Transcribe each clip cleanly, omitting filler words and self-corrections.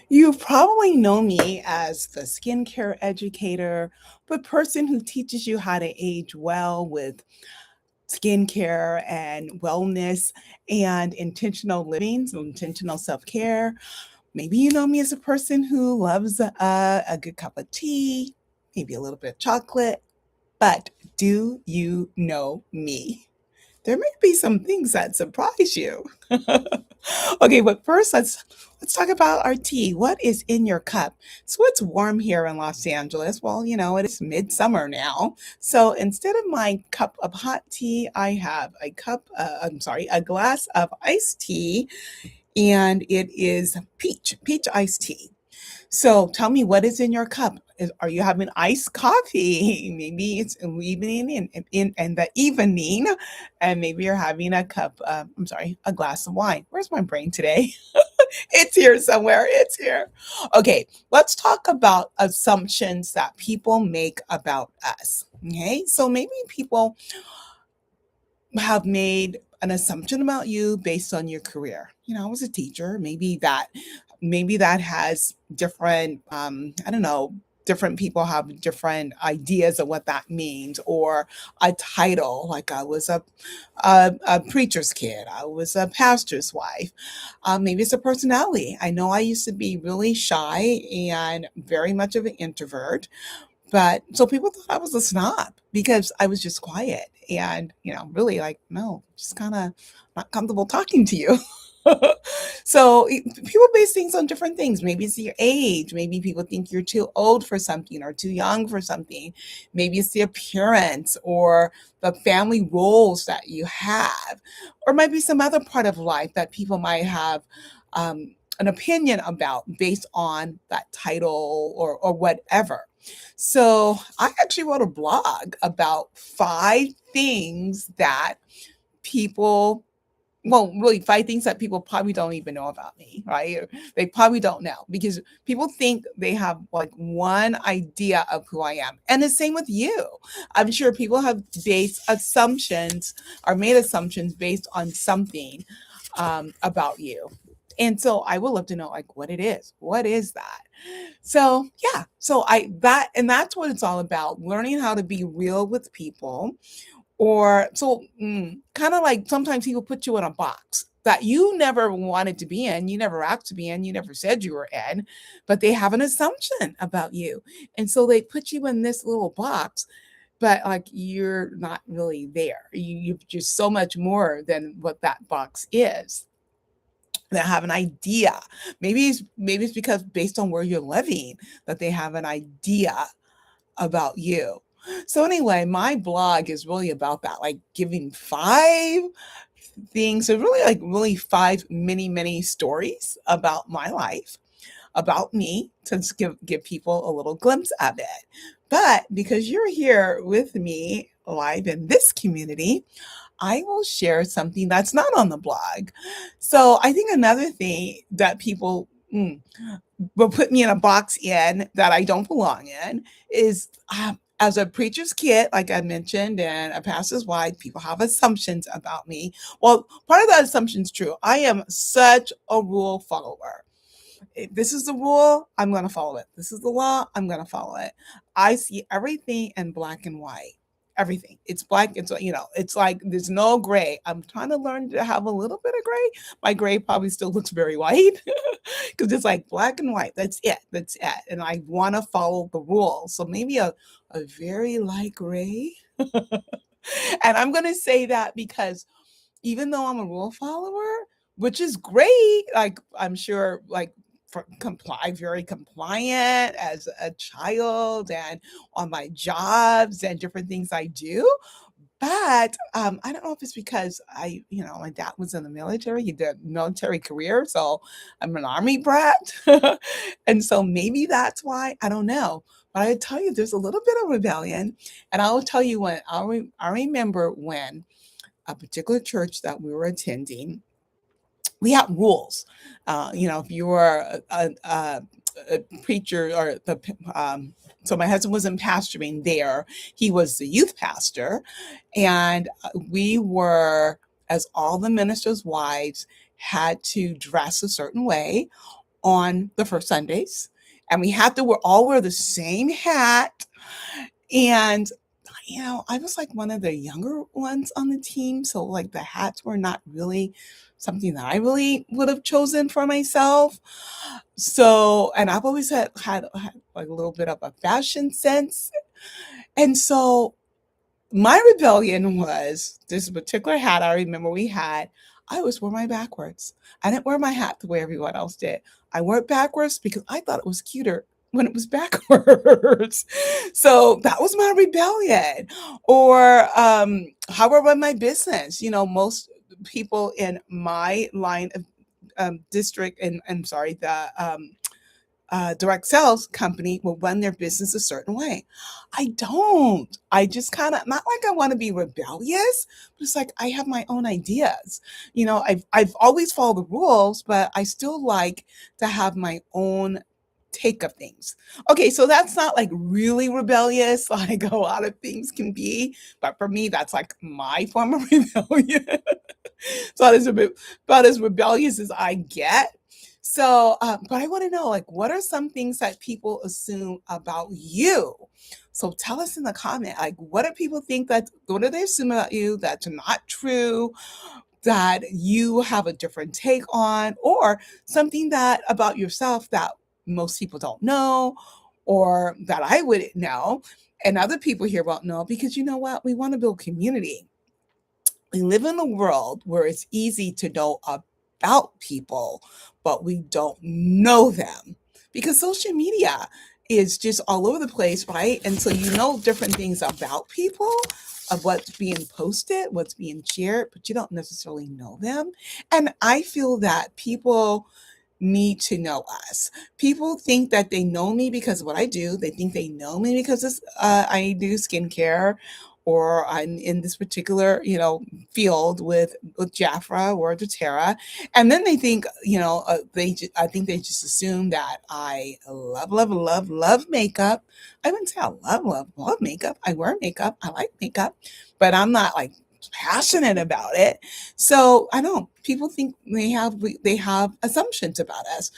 You probably know me as the skincare educator, the person who teaches you how to age well with skincare and wellness and intentional living, so intentional self care. Maybe you know me as a person who loves a good cup of tea, maybe a little bit of chocolate, but do you know me? There may be some things that surprise you. Okay, but first let's talk about our tea. What is in your cup? So it's warm here in Los Angeles. Well, it is midsummer now. So instead of my cup of hot tea, I have a glass of iced tea, and it is peach iced tea. So tell me, what is in your cup? Are you having iced coffee? Maybe it's an evening in the evening, and maybe you're having a glass of wine. Where's my brain today? It's here somewhere. It's here. Okay, let's talk about assumptions that people make about us. Okay, so maybe people have made an assumption about you based on your career. I was a teacher. Maybe that has different I don't know, different people have different ideas of what that means, or a title, like I was a preacher's kid, I was a pastor's wife. Maybe it's a personality. I know I used to be really shy and very much of an introvert, but so people thought I was a snob because I was just quiet and, really like, no, just kind of not comfortable talking to you. So people base things on different things. Maybe it's your age. Maybe people think you're too old for something or too young for something. Maybe it's the appearance or the family roles that you have, or maybe some other part of life that people might have an opinion about based on that title or whatever. So I actually wrote a blog about 5 things that people, well, really 5 things that people probably don't even know about me, right? They probably don't know because people think they have like one idea of who I am. And the same with you. I'm sure people have based assumptions or made assumptions based on something about you. And so I would love to know like what it is. What is that? So yeah, so that's what it's all about, learning how to be real with people. Or so kind of like sometimes people put you in a box that you never wanted to be in, you never asked to be in, you never said you were in, but they have an assumption about you. And so they put you in this little box, but like you're not really there. You're just so much more than what that box is. They have an idea. Maybe it's because based on where you're living that they have an idea about you. So anyway, my blog is really about that, like giving 5 things, so really like really 5 mini stories about my life, about me, to just give people a little glimpse of it. But because you're here with me live in this community, I will share something that's not on the blog. So I think another thing that people will put me in a box in that I don't belong in is as a preacher's kid, like I mentioned, and a pastor's wife, people have assumptions about me. Well, part of that assumption is true. I am such a rule follower. If this is the rule, I'm going to follow it. This is the law, I'm going to follow it. I see everything in black and white. Everything. It's black. It's like there's no gray. I'm trying to learn to have a little bit of gray. My gray probably still looks very white because it's like black and white. That's it. That's it. And I want to follow the rules. So maybe a very light gray. And I'm going to say that because even though I'm a rule follower, which is great, like I'm sure, like very compliant as a child and on my jobs and different things I do. But I don't know if it's because my dad was in the military. He did a military career, so I'm an army brat, and so maybe that's why. I don't know, but I tell you, there's a little bit of rebellion, and I will tell you when I remember when a particular church that we were attending, we had rules. If you were a preacher or so my husband wasn't pastoring there, he was the youth pastor, and we were, as all the ministers' wives, had to dress a certain way, on the first Sundays, and we had to all wear the same hat. And I was like one of the younger ones on the team, so like the hats were not really something that I really would have chosen for myself. So, and I've always had like a little bit of a fashion sense, and so my rebellion was this particular hat I remember we had. I always wore mine backwards. I didn't wear my hat the way everyone else did. I wore it backwards because I thought it was cuter when it was backwards. So that was my rebellion. Or how I run my business. Most people in my line of district, and I'm sorry, the direct sales company will run their business a certain way. I don't. I just kind of, not like I want to be rebellious, but it's like I have my own ideas. I've always followed the rules, but I still like to have my own take of things. Okay, so that's not like really rebellious like a lot of things can be, but for me that's like my form of rebellion. So that is about as rebellious as I get. So, but I want to know, like, what are some things that people assume about you? So tell us in the comment, like, what do people think what do they assume about you that's not true, that you have a different take on, or something that about yourself that most people don't know, or that I wouldn't know, and other people here won't know, because you know what? We want to build community. We live in a world where it's easy to know about people, but we don't know them because social media is just all over the place, right? And so you know different things about people, of what's being posted, what's being shared, but you don't necessarily know them. And I feel that people need to know us. People think that they know me because of what I do. They think they know me because I do skincare, or I'm in this particular, field with Jafra or doTERRA. And then they think, I think they just assume that I love, love, love, love makeup. I wouldn't say I love makeup. I wear makeup. I like makeup, but I'm not like passionate about it. So I don't. People think they have assumptions about us.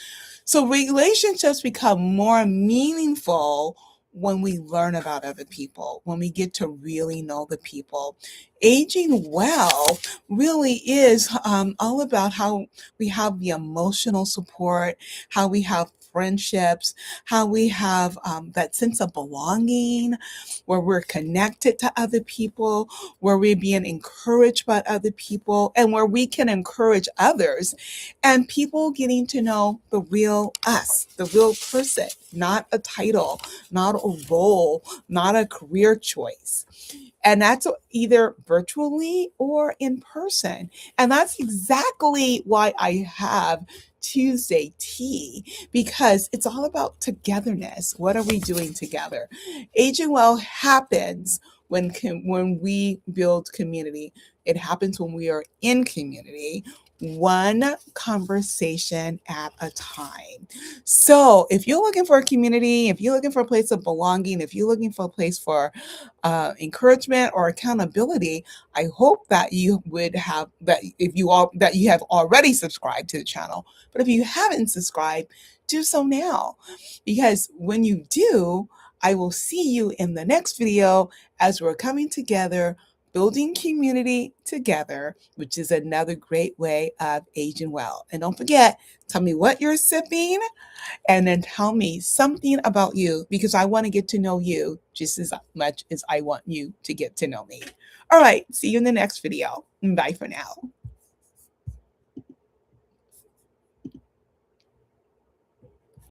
So relationships become more meaningful when we learn about other people, when we get to really know the people. Aging well really is all about how we have the emotional support, how we have friendships, how we have that sense of belonging, where we're connected to other people, where we're being encouraged by other people, and where we can encourage others, and people getting to know the real us, the real person, not a title, not a role, not a career choice. And that's either virtually or in person. And that's exactly why I have Tuesday tea, because it's all about togetherness. What are we doing together? Aging well happens when we build community. It happens when we are in community, one conversation at a time. So if you're looking for a community, if you're looking for a place of belonging, if you're looking for a place for encouragement or accountability, I hope that you would have that, that you have already subscribed to the channel. But if you haven't subscribed, do so now, because when you do, I will see you in the next video as we're coming together, building community together, which is another great way of aging well. And don't forget, tell me what you're sipping, and then tell me something about you, because I want to get to know you just as much as I want you to get to know me. All right, see you in the next video. Bye for now.